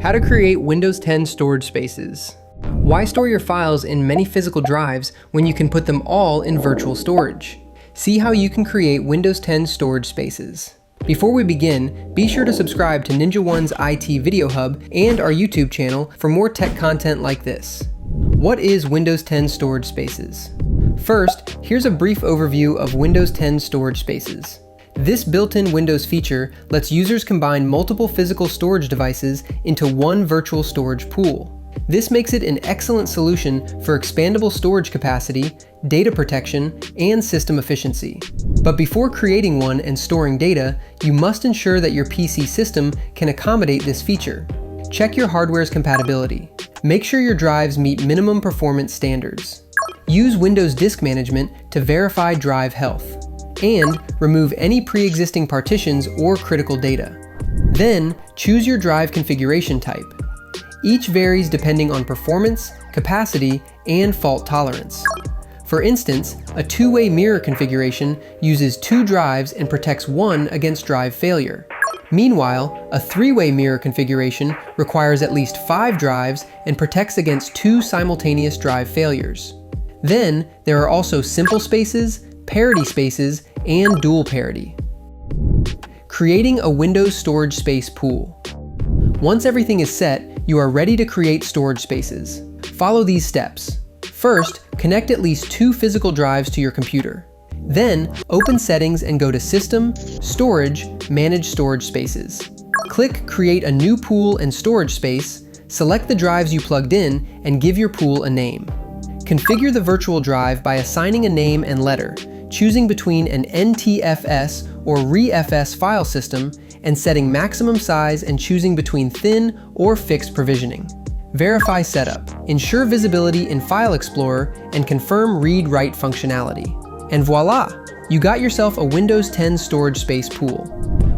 How to create Windows 10 storage spaces. Why store your files in many physical drives when you can put them all in virtual storage? See how you can create Windows 10 storage spaces. Before we begin, be sure to subscribe to NinjaOne's IT Video Hub and our YouTube channel for more tech content like this. What is Windows 10 storage spaces? First, here's a brief overview of Windows 10 storage spaces. This built-in Windows feature lets users combine multiple physical storage devices into one virtual storage pool. This makes it an excellent solution for expandable storage capacity, data protection, and system efficiency. But before creating one and storing data, you must ensure that your PC system can accommodate this feature. Check your hardware's compatibility. Make sure your drives meet minimum performance standards. Use Windows Disk Management to verify drive health. And remove any pre-existing partitions or critical data. Then, choose your drive configuration type. Each varies depending on performance, capacity, and fault tolerance. For instance, a two-way mirror configuration uses 2 drives and protects one against drive failure. Meanwhile, a 3-way mirror configuration requires at least 5 drives and protects against 2 simultaneous drive failures. Then, there are also simple spaces, parity spaces, and dual parity. Creating a Windows storage space pool. Once everything is set, you are ready to create storage spaces. Follow these steps. First, connect at least 2 physical drives to your computer. Then, open Settings and go to System, Storage, Manage Storage Spaces. Click Create a new pool and storage space, select the drives you plugged in, and give your pool a name. Configure the virtual drive by assigning a name and letter, choosing between an NTFS or ReFS file system, and setting maximum size and choosing between thin or fixed provisioning. Verify setup. Ensure visibility in File Explorer and confirm read-write functionality. And voila! You got yourself a Windows 10 storage space pool.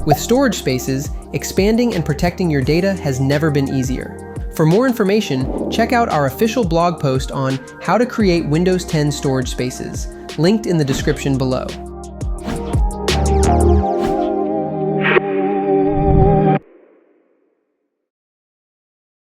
With storage spaces, expanding and protecting your data has never been easier. For more information, check out our official blog post on how to create Windows 10 storage spaces, linked in the description below.